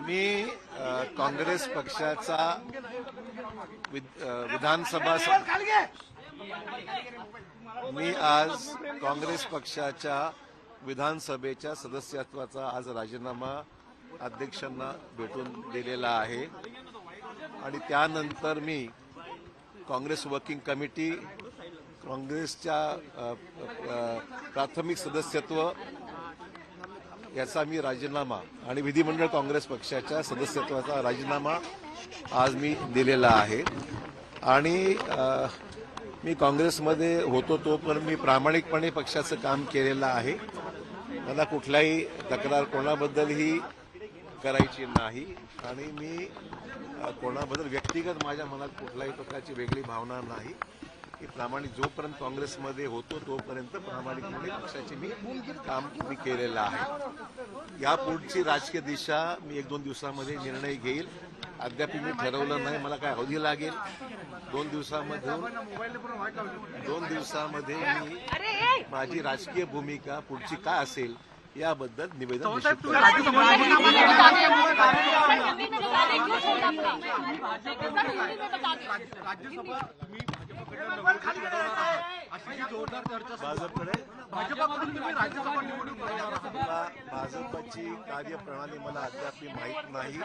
मी काँग्रेस पक्षाचा विधानसभा मी आज काँग्रेस पक्षाच्या विधानसभेच्या सदस्यत्वाचा आज राजीनामा अध्यक्षांना भेटून दिलेला आहे आणि त्यानंतर मी काँग्रेस वर्किंग कमिटी, काँग्रेसच्या प्राथमिक सदस्यत्व याचा मी राजीनामा आणि विधिमंडळ काँग्रेस पक्षाच्या सदस्यत्वाचा राजीनामा आज मी दिलेला आहे। आणि मी काँग्रेसमध्ये होतो तोपर्यंत मी प्रामाणिकपणे पक्षाचं काम केलेलं आहे। मला कुठलाही तक्रार कोणाबद्दलही करायची नाही आणि मी कोणाबद्दल व्यक्तिगत माझ्या मनात कुठल्याही प्रकारची वेगळी भावना नाही। की प्रामाणिक जोपर्यंत काँग्रेसमध्ये होतो तोपर्यंत प्रामाणिकपणे पक्षाचे काम मी केलेलं आहे। या पुढची राजकीय दिशा मी 1-2 दिवसामध्ये निर्णय घेईल। अद्याप मी ठरवलं नाही, मला काय अवधी लागेल। 2 दिवसामध्ये मी माझी राजकीय भूमिका पुढची काय असेल याबद्दल निवेदन निश्चित करेन। भाजपची कार्यप्रणाली मला अद्याप माहीत नाही।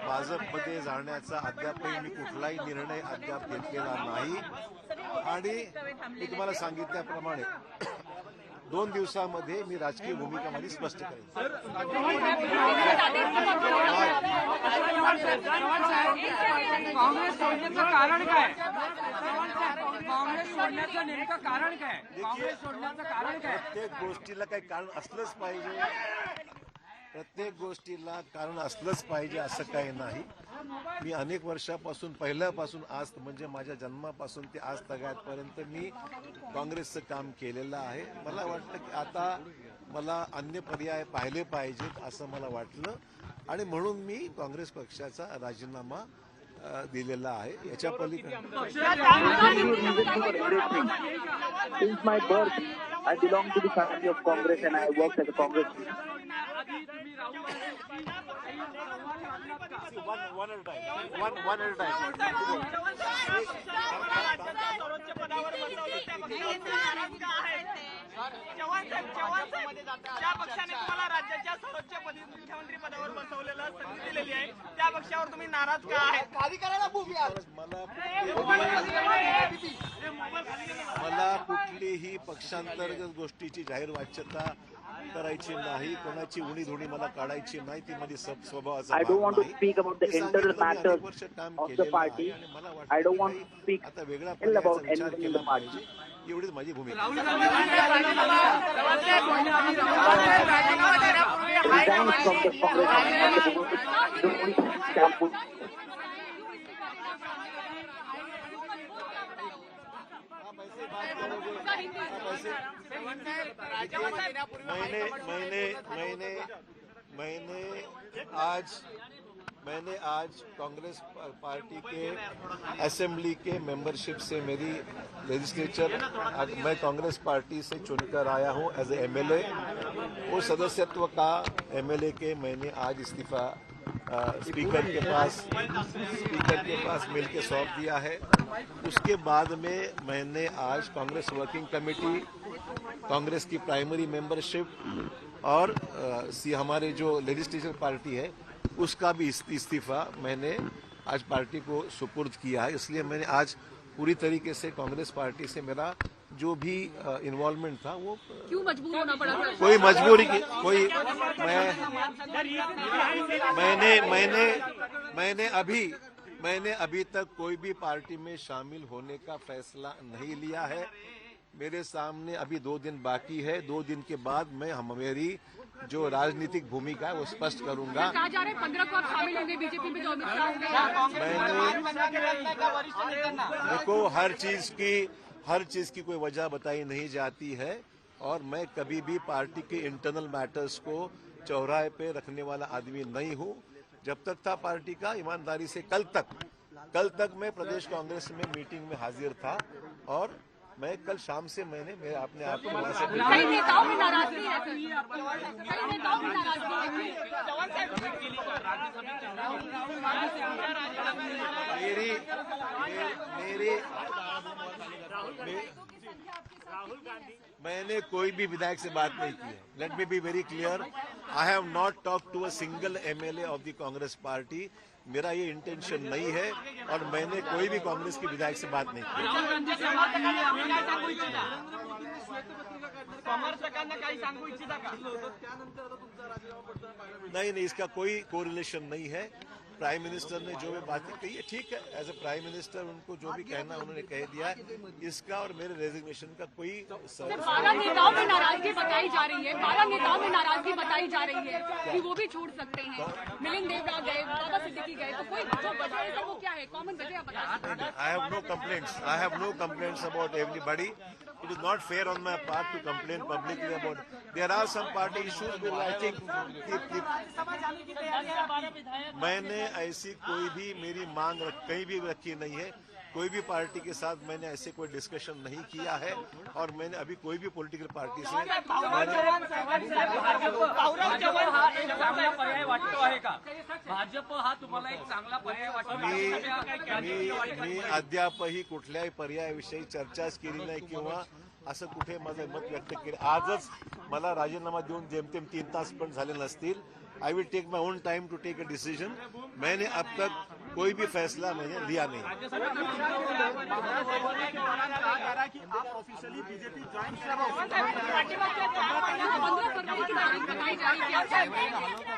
भाजपमध्ये जाण्याचा अद्यापही मी कुठलाही निर्णय अद्याप घेतलेला नाही आणि मी तुम्हाला सांगितल्याप्रमाणे 2 दिवसामध्ये मी राजकीय भूमिका माझी स्पष्ट करेन। काँग्रेस सोडण्याचं कारण काय? काँग्रेस सोडण्याचं नेमकं कारण काय? काँग्रेस सोडण्याचं कारण काय? प्रत्येक गोष्टीला काही कारण असलंच पाहिजे, प्रत्येक गोष्टीला कारण असलंच पाहिजे असं काही नाही। मी अनेक वर्षापासून पहिल्यापासून आज म्हणजे माझ्या जन्मापासून ते आज तगायतपर्यंत मी काँग्रेसचं काम केलेलं आहे। मला वाटलं की आता मला अन्य पर्याय पाहिले पाहिजेत असं मला वाटलं आणि म्हणून मी काँग्रेस पक्षाचा राजीनामा दिलेला आहे। याच्या पलीकडे Since my birth, I belong to the family of Congress and I worked as a Congress. One at a time. ज्या पक्षाने तुम्हाला राज्याच्या सर्वोच्च पदी मुख्यमंत्री पदावर बसवलेलं संधी दिलेली आहे त्या पक्षावर तुम्ही नाराज का आहेत? मला कुठलीही पक्षांतर्गत गोष्टीची जाहीर वाच्यता करायची नाही, कोणाची उणीधुणी मला काढायची नाही, ती माझी स्वभावाचा I don't want to speak about the internal matters of the party. I don't want to speak आता वेगळ्या about विचार anything in केला the party. पाहिजे एवढीच माझी भूमिका। Resign from the Congress. मैंने आज कांग्रेस पार्टी के असेंबली के मेंबरशिप से मेरी लेजिस्लेचर मैं कांग्रेस पार्टी से चुनकर आया हूं एज ए एमएलए। वो सदस्यत्व का एमएलए के मैंने आज इस्तीफा स्पीकर के पास मिलकर सौंप दिया है। उसके बाद में मैंने आज कांग्रेस वर्किंग कमेटी, कांग्रेस की प्राइमरी मेंबरशिप और हमारे जो लेजिस्लेचर पार्टी है उसका भी इस्तीफा मैंने आज पार्टी को सुपुर्द किया है। इसलिए मैंने आज पूरी तरीके से कांग्रेस पार्टी से मेरा जो भी इन्वॉल्वमेंट था वो क्यों मजबूर होना पड़ा था? कोई मजबूरी की कोई मैंने अभी तक कोई भी पार्टी में शामिल होने का फैसला नहीं लिया है। मेरे सामने अभी 2 दिन बाकी है। 2 दिन के बाद मैं मेरी जो राजनीतिक भूमिका है वो स्पष्ट करूंगा। कहा जा रहा है 15 को आप शामिल होंगे बीजेपी में जो अमित शाह होंगे। देखो हर चीज की कोई वजह बताई नहीं जाती है और मैं कभी भी पार्टी के इंटरनल मैटर्स को चौराहे पे रखने वाला आदमी नहीं हूं। जब तक था पार्टी का ईमानदारी से कल तक मैं प्रदेश कांग्रेस में मीटिंग में हाजिर था और मैं कल शाम से मैं अपने आप को वहां से कई नेताओं में नाराजगी है सर। कई नेताओं में नाराजगी मैंने कोई भी विधायक से बात नहीं की है। Let me be very clear, I have not talk to a single MLA of the Congress party. मेरा ये इंटेंशन नहीं है और मैंने कोई भी कांग्रेस के विधायक से बात नहीं की। समर्थकांना काही सांगू इच्छिता का? नहीं, इसका कोई कोरिलेशन नहीं है। प्राइम मिनिस्टर ने जो भी बातें कही है ठीक है, एज ए प्राइम मिनिस्टर उनको जो भी कहना उन्होंने कह दिया। इसका और मेरे रेजिग्नेशन का कोई 12 नेताओं में नाराजगी बताई जा रही है। 12 नेताओं में नाराजगी बताई जा रही है कि वो भी छोड़ सकते हैं। मिलिंद देवड़ा गए, बाबा सिद्दीकी गए, तो कोई जो वजह है सर वो क्या है? कॉमन वजह आप बता सकते हैं? I have no complaints about everybody. It is not fair on my part to complain publicly about. There are some party issues which I think मैंने ऐसी कोई भी मेरी मांग कहीं भी रखी नहीं है। कोई भी पार्टी के साथ मैंने ऐसे कोई डिस्कशन नहीं किया है और मैंने अभी कोई भी पॉलिटिकल पार्टी से हा एक चांगला पर्याय वाटतो आहे का? भाजप हा तुम्हाला एक चांगला पर्याय वाटतो? मी अद्यापही कुठल्याही पर्यायाविषयी चर्चाच केली नाही किंवा असं कुठे माझं मत व्यक्त केलं। आजच मला राजीनामा देऊन जेमतेम 3 तास पण झाले नसतील। I will take my own time to take a decision. मैंने अब तक कोई भी फैसला मैंने लिया नहीं।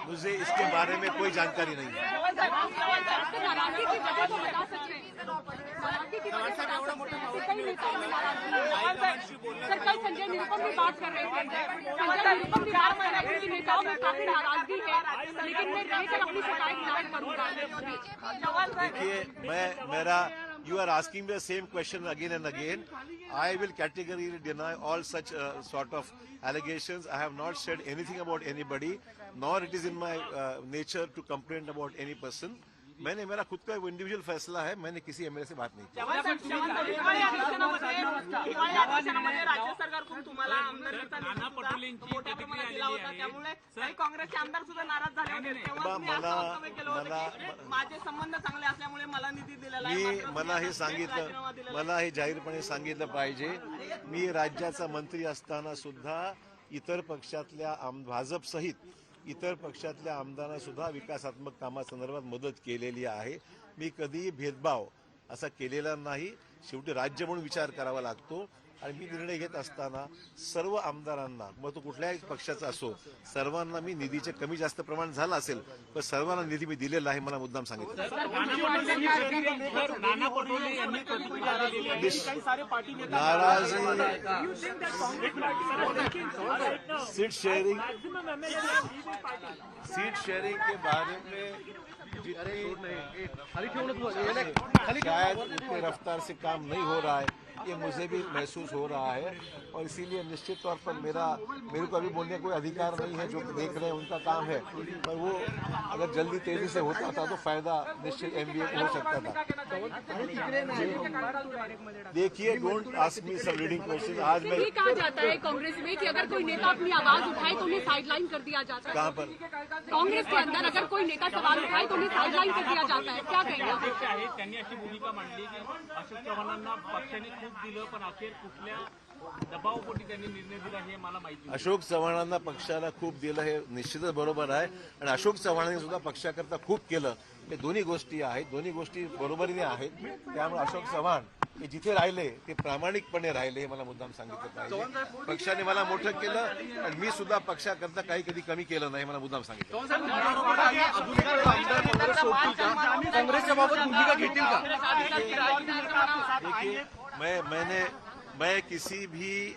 मुझे इसके बारे में कोई जानकारी नहीं है। नाराजगी की वजह तो बता सकते हैं। नाराजगी की वजह बता सकते हैं। कई नेताओं में नाराजगी है। सर कल संजय निरुपम भी बात कर रहे थे। संजय निरुपम भी बात कर रहे थे कि नेताओं में काफी नाराजगी है, लेकिन मैं रहकर अपनी शिकायत दायर करूंगा। देखिए, you are asking me the same question again and again. I will categorically deny all such sort of allegations. I have not said anything about anybody, nor it is in my nature to complain about any person. मेरा खुद का individual फैसला है। मैंने किसी MLA से बात नहीं की। हिवाळी अधिवेशनामध्ये राज्य सरकारकडून तुम्हाला आमदारकीचा मोठ्या प्रमाणात दिला होता, त्यामुळे काही काँग्रेसचे आमदार सुद्धा नाराज झाले होते। तेव्हा मी असं वक्तव्य केलं होतं की माझे संबंध चांगले असल्यामुळे मला निधी दिलेला आहे। मला हे जाहीरपणे सांगितलं पाहिजे। मी राज्याचा मंत्री असताना सुद्धा इतर पक्षातल्या भाजप सहित इतर पक्षातल्या आमदारांना सुद्धा विकासात्मक कामासंदर्भात मदत केलेली आहे। मी कधीही भेदभाव असा केलेला नाही। शेवटी राज्य म्हणून विचार करावा लागतो आणि मी निर्णय घेत असताना सर्व आमदारांना, मग तो कुठल्याही पक्षाचा असो, सर्वांना मी निधीचे कमी जास्त प्रमाण झालं असेल पण सर्वांना निधी मी दिलेला आहे। मला मुद्दाम सांगितलं। नाराजी सीट शेयरिंग के बारे में शायद उतनी रफ्तार से काम नहीं हो रहा है, ये मुझे भी महसूस हो रहा है और इसीलिए निश्चित तौर पर मेरे को अभी बोलने का कोई अधिकार नहीं है। जो देख रहे हैं उनका काम है, पर वो अगर जल्दी तेजी से होता था तो फायदा निश्चित एमबीए को हो सकता था। देखिए, don't ask me some reading question. आज मैं ये कहा जाता है कांग्रेस में कि अगर कोई नेता अपनी आवाज उठाए तो उन्हें साइडलाइन कर दिया जाता है। कहाँ पर? कांग्रेस के अंदर अगर कोई नेता सवाल उठाए तो उन्हें साइडलाइन कर दिया जाता है। क्या कहेंगे आप? त्यांनी अशी भूमिका मांडली की अशोक चव्हाणांना पक्षाने खूप दिलं पण अखेर कुठल्या दबावपोटी त्यांनी निर्णय दिला हे मला माहिती। अशोक चव्हाणांना पक्षाला खूप दिलं हे निश्चितच बरोबर आहे आणि अशोक चव्हाणांनी सुद्धा पक्षाकरता खूप केलं, हे दोन्ही गोष्टी आहेत। दोन्ही गोष्टी बरोबरीने आहेत। त्यामुळे अशोक चव्हाण हे जिथे राहिले ते प्रामाणिकपणे राहिले हे मला मुद्दाम सांगितलं पाहिजे। पक्षाने मला मोठं केलं आणि मी सुद्धा पक्षाकरता काही कधी कमी केलं नाही, मला मुद्दाम सांगितलं। काँग्रेसच्या बाबत भूमिका घेतील का? देखिए, मैं किसी भी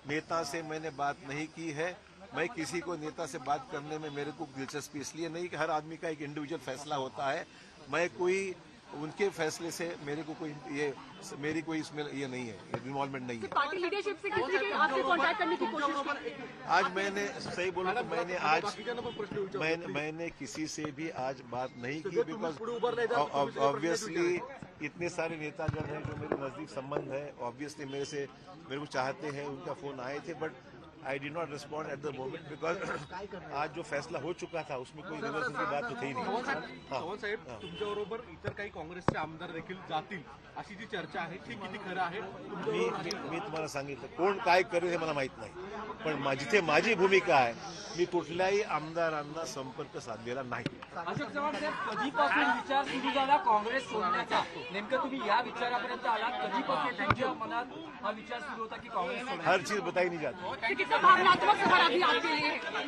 नेता से मैंने बात नहीं की है। मैं किसी को नेता से बात करने में मेरे को दिलचस्पी इसलिए नहीं कि हर आदमी का एक इंडिविजुअल फैसला होता है। मैं कोई उनके फैसले से मेरी कोई इसमें ये नहीं है, इन्वॉल्वमेंट नहीं है। पार्टी लीडरशिप से किसी के आपसे कांटेक्ट करने की कोशिश की? आज मैंने सही बोला तो मैंने किसी से भी आज बात नहीं की, बिकॉज ऑब्वियसली इतने सारे नेतागण हैं जो मेरे नजदीक संबंध है, ऑब्वियसली मेरे को चाहते हैं, उनका फोन आए थे, but I did not respond at the moment because आज जो फैसला हो चुका था उसमें कोई रिवर्सल की बात तो थी नहीं. चव्हाण साहेब, तुमच्याबरोबर इतर काही काँग्रेसचे आमदार देखील जातील अशी जी चर्चा आहे ती किती खरं आहे? मी तुम्हाला सांगितलं कोण काय करेल हे मला माहित नाही, पण जिथे माझी भूमिका आहे मी कुठल्याही आमदारांना संपर्क साधलेला नाही. अशोक चव्हाण साहेब, कधीपासून विचार सुरू झाला काँग्रेस सोडण्याचा? नेमकं तुम्ही या विचारापर्यंत आलात, कधीपासून तुमच्या मनात हा विचार सुरू होता की काँग्रेस सोडायची? हर चीज बताई नहीं जाती. कितना भावनात्मक सवाल अभी आपके लिए